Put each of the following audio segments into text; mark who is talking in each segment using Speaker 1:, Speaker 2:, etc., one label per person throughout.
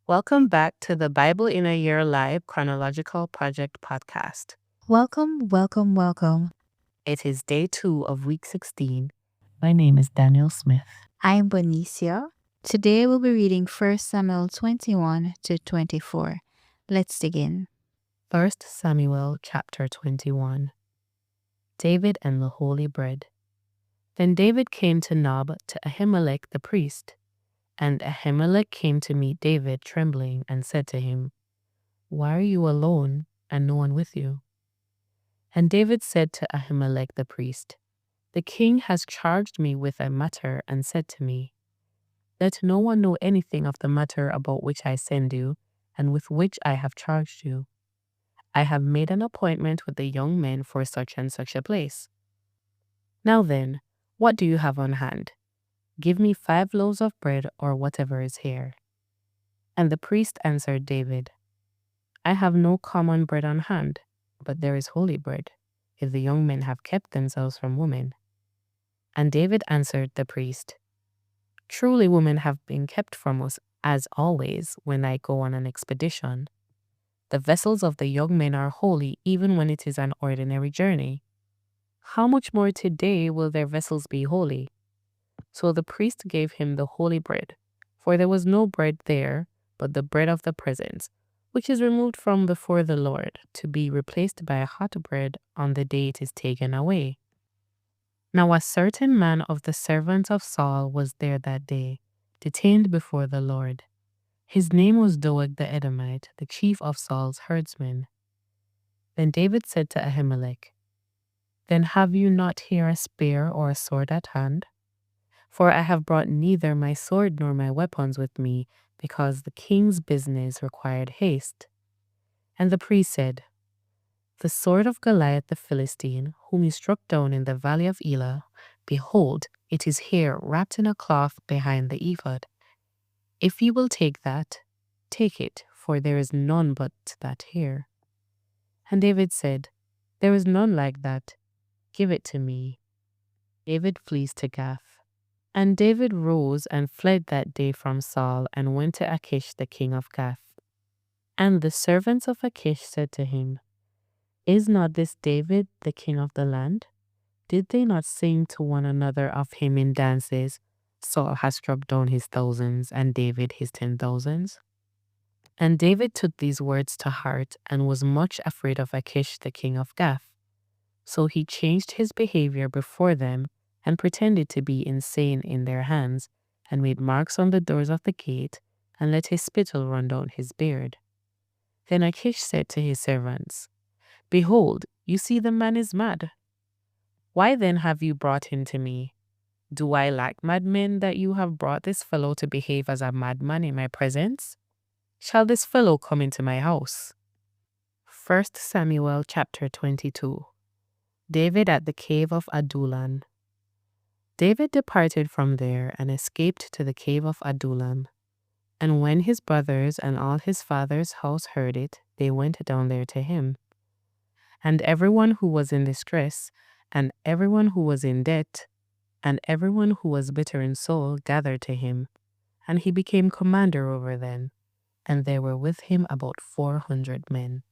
Speaker 1: Welcome back to the Bible in a Year Live Chronological Project podcast.
Speaker 2: Welcome, welcome, welcome.
Speaker 1: It is day 2 of week 16. My name is Danielle Smith.
Speaker 2: I'm Boniecia. Today we'll be reading 1 Samuel 21 to 24. Let's begin.
Speaker 1: 1 Samuel chapter 21. David and the Holy Bread. Then David came to Nob to Ahimelech the priest. And Ahimelech came to meet David trembling and said to him, "Why are you alone and no one with you?" And David said to Ahimelech the priest, "The king has charged me with a matter and said to me, 'Let no one know anything of the matter about which I send you and with which I have charged you. I have made an appointment with the young men for such and such a place. Now then, what do you have on hand? Give me 5 loaves of bread or whatever is here." And the priest answered David, "I have no common bread on hand, but there is holy bread, if the young men have kept themselves from women." And David answered the priest, "Truly women have been kept from us, as always, when I go on an expedition. The vessels of the young men are holy, even when it is an ordinary journey. How much more today will their vessels be holy?" So the priest gave him the holy bread, for there was no bread there but the bread of the presence, which is removed from before the Lord, to be replaced by a hot bread on the day it is taken away. Now a certain man of the servants of Saul was there that day, detained before the Lord. His name was Doeg the Edomite, the chief of Saul's herdsmen. Then David said to Ahimelech, "Then have you not here a spear or a sword at hand? For I have brought neither my sword nor my weapons with me, because the king's business required haste." And the priest said, "The sword of Goliath the Philistine, whom you struck down in the valley of Elah, behold, it is here wrapped in a cloth behind the ephod. If you will take that, take it, for there is none but that here." And David said, "There is none like that. Give it to me." David flees to Gath. And David rose and fled that day from Saul and went to Achish the king of Gath. And the servants of Achish said to him, "Is not this David the king of the land? Did they not sing to one another of him in dances, 'Saul has struck down his thousands and David his 10,000s'?" And David took these words to heart and was much afraid of Achish the king of Gath. So he changed his behavior before them and pretended to be insane in their hands, and made marks on the doors of the gate, and let his spittle run down his beard. Then Achish said to his servants, "Behold, you see the man is mad. Why then have you brought him to me? Do I lack madmen that you have brought this fellow to behave as a madman in my presence? Shall this fellow come into my house?" 1 Samuel chapter 22. David at the cave of Adullam. David departed from there and escaped to the cave of Adullam. And when his brothers and all his father's house heard it, they went down there to him. And everyone who was in distress, and everyone who was in debt, and everyone who was bitter in soul gathered to him, and he became commander over them, and there were with him about 400 men.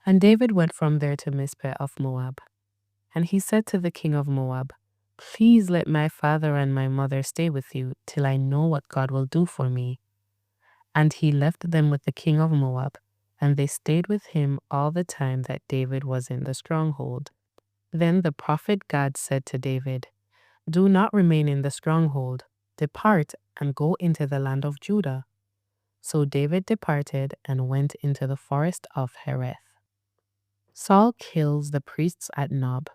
Speaker 1: And David went from there to Mizpeh of Moab. And he said to the king of Moab, "Please let my father and my mother stay with you till I know what God will do for me." And he left them with the king of Moab, and they stayed with him all the time that David was in the stronghold. Then the prophet Gad said to David, "Do not remain in the stronghold. Depart and go into the land of Judah." So David departed and went into the forest of Hereth. Saul kills the priests at Nob.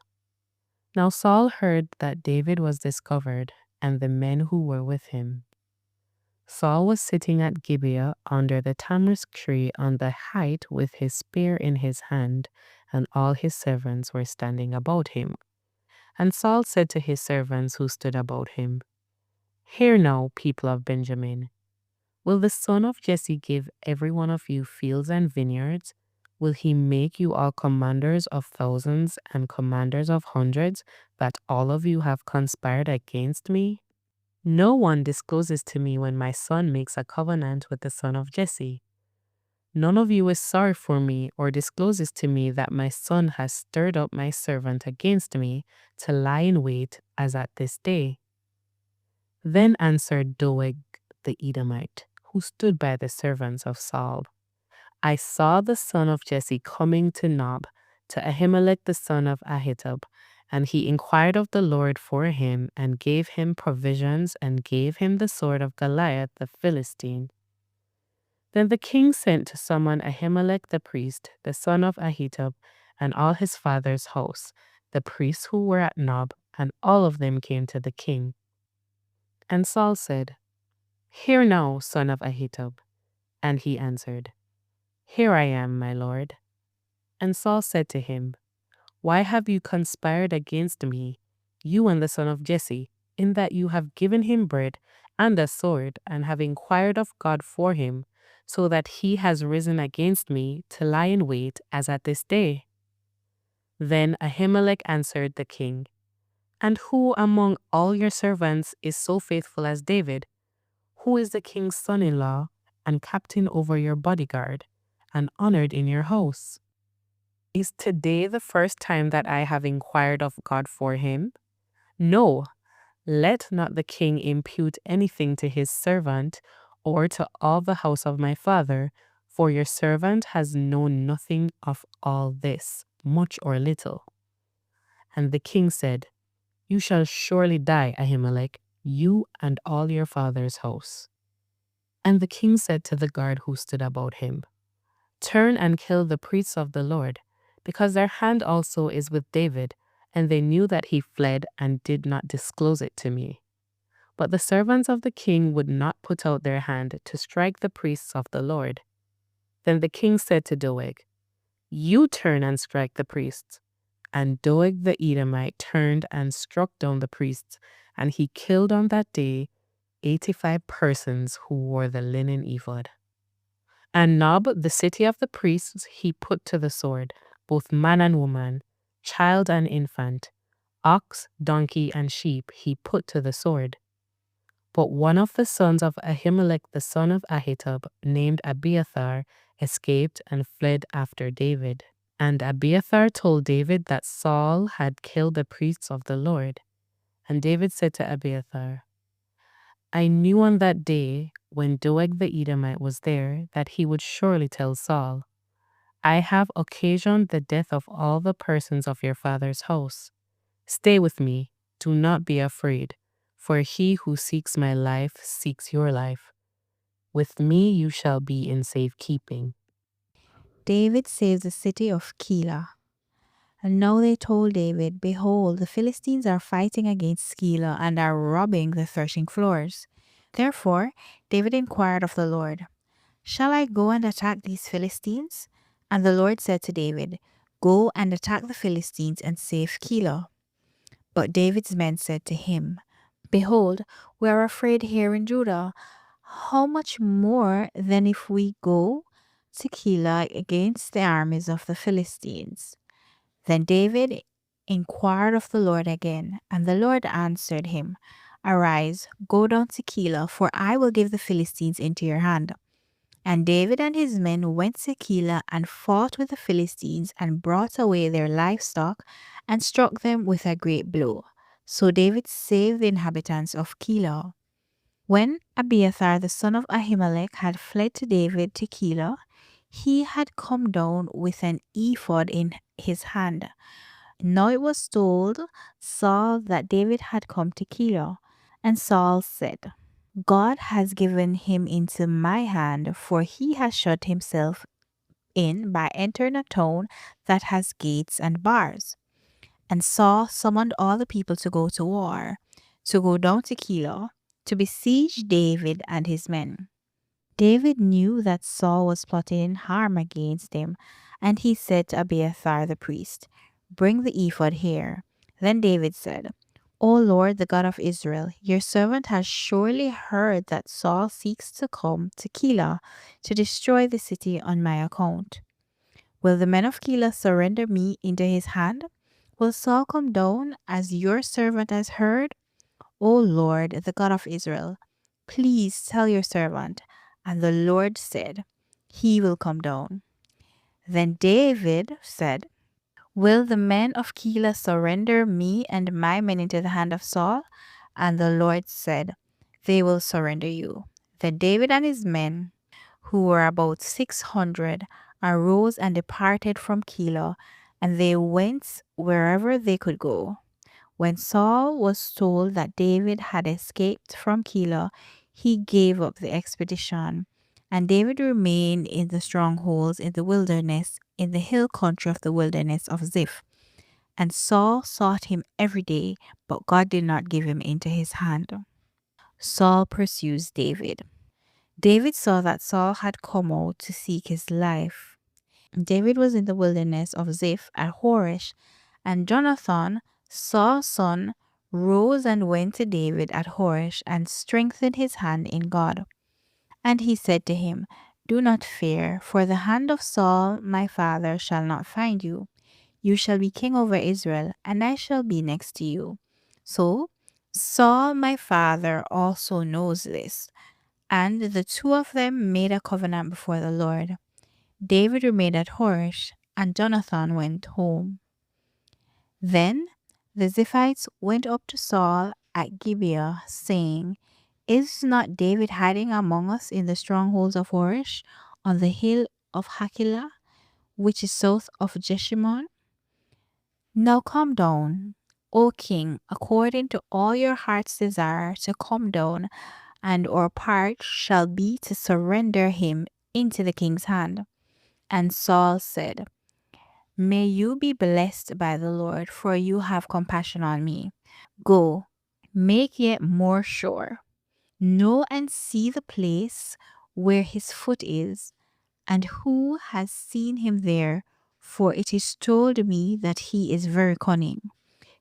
Speaker 1: Now Saul heard that David was discovered, and the men who were with him. Saul was sitting at Gibeah under the tamarisk tree on the height with his spear in his hand, and all his servants were standing about him. And Saul said to his servants who stood about him, "Hear now, people of Benjamin. Will the son of Jesse give every one of you fields and vineyards? Will he make you all commanders of thousands and commanders of hundreds, that all of you have conspired against me?" No one discloses to me when my son makes a covenant with the son of Jesse. None of you is sorry for me or discloses to me that my son has stirred up my servant against me to lie in wait as at this day. Then answered Doeg the Edomite, who stood by the servants of Saul, I saw the son of Jesse coming to Nob, to Ahimelech the son of Ahitub, and he inquired of the Lord for him, and gave him provisions, and gave him the sword of Goliath the Philistine. Then the king sent to summon Ahimelech the priest, the son of Ahitub, and all his father's house, the priests who were at Nob, and all of them came to the king. And Saul said, Hear now, son of Ahitub. And he answered, Here I am, my lord. And Saul said to him, Why have you conspired against me, you and the son of Jesse, in that you have given him bread and a sword, and have inquired of God for him, so that he has risen against me to lie in wait as at this day? Then Ahimelech answered the king, And who among all your servants is so faithful as David, who is the king's son-in-law and captain over your bodyguard, and honored in your house? Is today the first time that I have inquired of God for him? No, let not the king impute anything to his servant or to all the house of my father, for your servant has known nothing of all this, much or little. And the king said, You shall surely die, Ahimelech, you and all your father's house. And the king said to the guard who stood about him, Turn and kill the priests of the Lord, because their hand also is with David, and they knew that he fled and did not disclose it to me. But the servants of the king would not put out their hand to strike the priests of the Lord. Then the king said to Doeg, You turn and strike the priests. And Doeg the Edomite turned and struck down the priests, and he killed on that day 85 persons who wore the linen ephod. And Nob, the city of the priests, he put to the sword, both man and woman, child and infant, ox, donkey, and sheep he put to the sword. But one of the sons of Ahimelech the son of Ahitub, named Abiathar, escaped and fled after David. And Abiathar told David that Saul had killed the priests of the Lord. And David said to Abiathar, I knew on that day, when Doeg the Edomite was there, that he would surely tell Saul, I have occasioned the death of all the persons of your father's house. Stay with me, do not be afraid, for he who seeks my life seeks your life. With me you shall be in safekeeping.
Speaker 2: David saves the city of Keilah. And now they told David, Behold, the Philistines are fighting against Keilah and are robbing the threshing floors. Therefore David inquired of the Lord, Shall I go and attack these Philistines? And the Lord said to David, Go and attack the Philistines and save Keilah. But David's men said to him, Behold, we are afraid here in Judah. How much more then if we go to Keilah against the armies of the Philistines? Then David inquired of the Lord again, and the Lord answered him, Arise, go down to Keilah, for I will give the Philistines into your hand. And David and his men went to Keilah and fought with the Philistines and brought away their livestock and struck them with a great blow. So David saved the inhabitants of Keilah. When Abiathar the son of Ahimelech had fled to David to Keilah, he had come down with an ephod in his hand. Now it was told Saul that David had come to Keilah, and Saul said, God has given him into my hand, for he has shut himself in by entering a town that has gates and bars. And Saul summoned all the people to go to war, to go down to Keilah, to besiege David and his men. David knew that Saul was plotting harm against him, and he said to Abiathar the priest, Bring the ephod here. Then David said, O Lord, the God of Israel, your servant has surely heard that Saul seeks to come to Keilah to destroy the city on my account. Will the men of Keilah surrender me into his hand? Will Saul come down as your servant has heard? O Lord, the God of Israel, please tell your servant. And the Lord said, He will come down. Then David said, Will the men of Keilah surrender me and my men into the hand of Saul? And the Lord said, They will surrender you. Then David and his men, who were about 600, arose and departed from Keilah, and they went wherever they could go. When Saul was told that David had escaped from Keilah, he gave up the expedition. And David remained in the strongholds in the wilderness, in the hill country of the wilderness of Ziph. And Saul sought him every day, but God did not give him into his hand. Saul pursues David. David saw that Saul had come out to seek his life. David was in the wilderness of Ziph at Horesh, and Jonathan, Saul's son, rose and went to David at Horesh and strengthened his hand in God. And he said to him, Do not fear, for the hand of Saul my father shall not find you. You shall be king over Israel, and I shall be next to you. So Saul my father also knows this. And the two of them made a covenant before the Lord. David remained at Horesh, and Jonathan went home. Then the Ziphites went up to Saul at Gibeah, saying, Is not David hiding among us in the strongholds of Horesh, on the hill of Hakilah, which is south of Jeshimon? Now come down, O king, according to all your heart's desire to come down, and our part shall be to surrender him into the king's hand. And Saul said, May you be blessed by the Lord, for you have compassion on me. Go, make yet more sure. Know and see the place where his foot is, and who has seen him there, for it is told me that he is very cunning.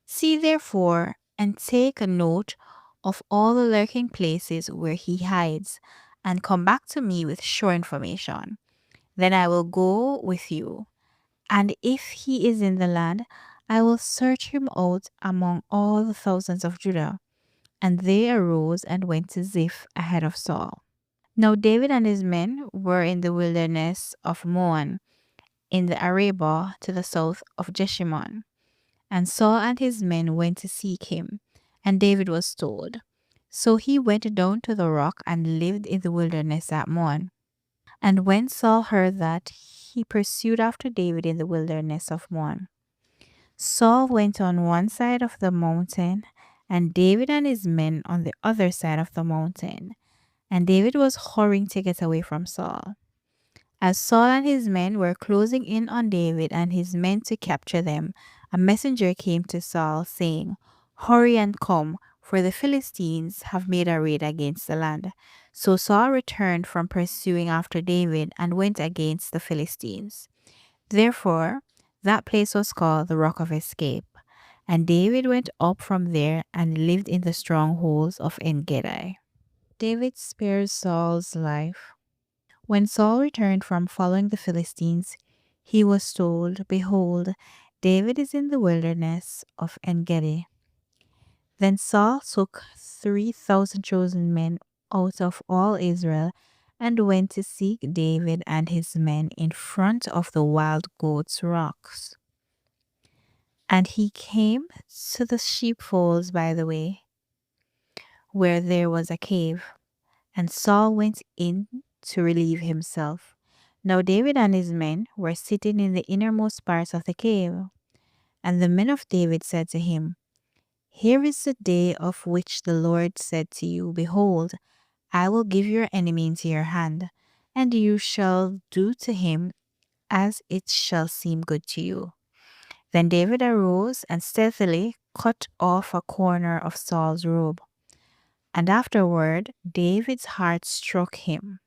Speaker 2: See therefore, and take a note of all the lurking places where he hides, and come back to me with sure information. Then I will go with you. And if he is in the land, I will search him out among all the thousands of Judah. And they arose and went to Ziph ahead of Saul. Now David and his men were in the wilderness of Moan, in the Arabah to the south of Jeshimon. And Saul and his men went to seek him, and David was told. So he went down to the rock and lived in the wilderness at Moan. And when Saul heard that, he pursued after David in the wilderness of Moan. Saul went on one side of the mountain, and David and his men on the other side of the mountain. And David was hurrying to get away from Saul. As Saul and his men were closing in on David and his men to capture them, a messenger came to Saul, saying, Hurry and come, for the Philistines have made a raid against the land. So Saul returned from pursuing after David and went against the Philistines. Therefore, that place was called the Rock of Escape. And David went up from there and lived in the strongholds of En-gedi. David spares Saul's life. When Saul returned from following the Philistines, he was told, Behold, David is in the wilderness of En-gedi. Then Saul took 3,000 chosen men out of all Israel and went to seek David and his men in front of the wild goats' rocks. And he came to the sheepfolds by the way, where there was a cave, and Saul went in to relieve himself. Now David and his men were sitting in the innermost parts of the cave. And the men of David said to him, Here is the day of which the Lord said to you, Behold, I will give your enemy into your hand, and you shall do to him as it shall seem good to you. Then David arose and stealthily cut off a corner of Saul's robe. And afterward, David's heart struck him,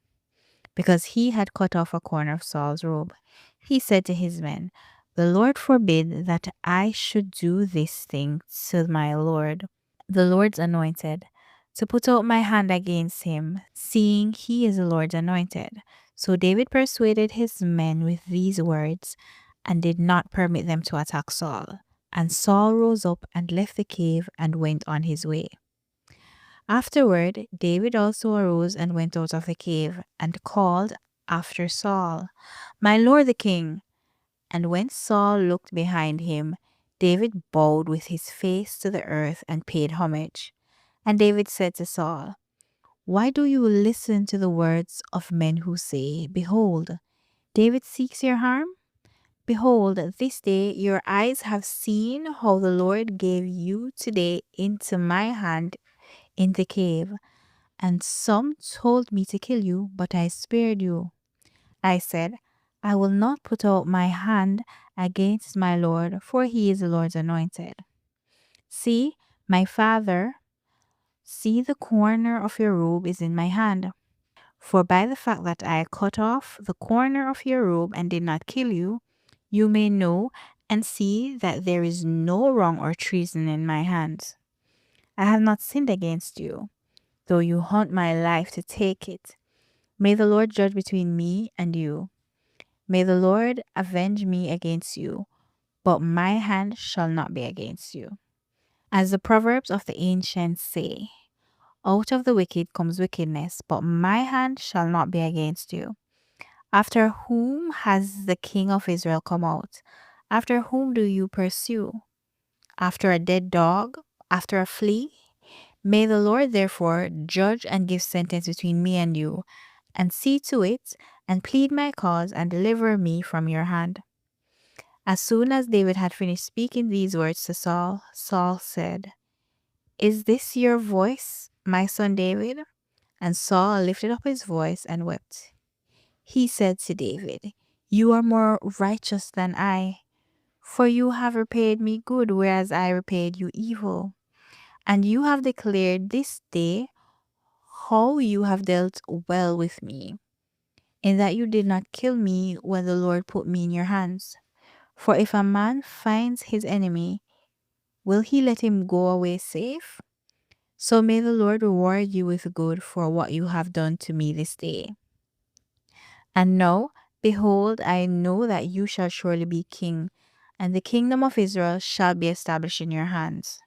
Speaker 2: because he had cut off a corner of Saul's robe. He said to his men, The Lord forbid that I should do this thing to my Lord, the Lord's anointed, to put out my hand against him, seeing he is the Lord's anointed. So David persuaded his men with these words, and did not permit them to attack Saul. And Saul rose up and left the cave and went on his way. Afterward, David also arose and went out of the cave and called after Saul, "My lord the king." And when Saul looked behind him, David bowed with his face to the earth and paid homage. And David said to Saul, "Why do you listen to the words of men who say, 'Behold, David seeks your harm'? Behold, this day your eyes have seen how the Lord gave you today into my hand in the cave. And some told me to kill you, but I spared you. I said, I will not put out my hand against my Lord, for he is the Lord's anointed. See, my father, see the corner of your robe is in my hand. For by the fact that I cut off the corner of your robe and did not kill you, you may know and see that there is no wrong or treason in my hands. I have not sinned against you, though you hunt my life to take it. May the Lord judge between me and you. May the Lord avenge me against you, but my hand shall not be against you. As the proverbs of the ancients say, out of the wicked comes wickedness, but my hand shall not be against you. After whom has the king of Israel come out? After whom do you pursue? After a dead dog? After a flea? May the Lord therefore judge and give sentence between me and you, and see to it, and plead my cause, and deliver me from your hand. As soon as David had finished speaking these words to Saul, Saul said, Is this your voice, my son David? And Saul lifted up his voice and wept. He said to David, You are more righteous than I, for you have repaid me good, whereas I repaid you evil. And you have declared this day how you have dealt well with me, in that you did not kill me when the Lord put me in your hands. For if a man finds his enemy, will he let him go away safe? So may the Lord reward you with good for what you have done to me this day. And now, behold, I know that you shall surely be king, and the kingdom of Israel shall be established in your hands.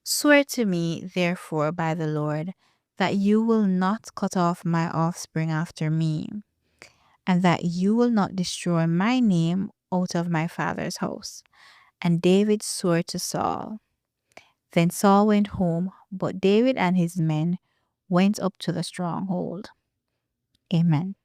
Speaker 2: Swear to me, therefore, by the Lord, that you will not cut off my offspring after me, and that you will not destroy my name out of my father's house. And David swore to Saul. Then Saul went home, but David and his men went up to the stronghold. Amen.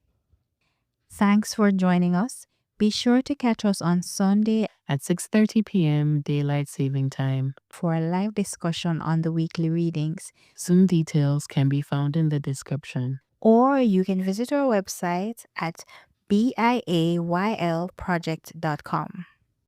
Speaker 2: Thanks for joining us. Be sure to catch us on Sunday
Speaker 1: At 6:30 p.m. Daylight Saving Time.
Speaker 2: for a live discussion on the weekly readings.
Speaker 1: Zoom details can be found in the description.
Speaker 2: Or you can visit our website at BIAYLproject.com.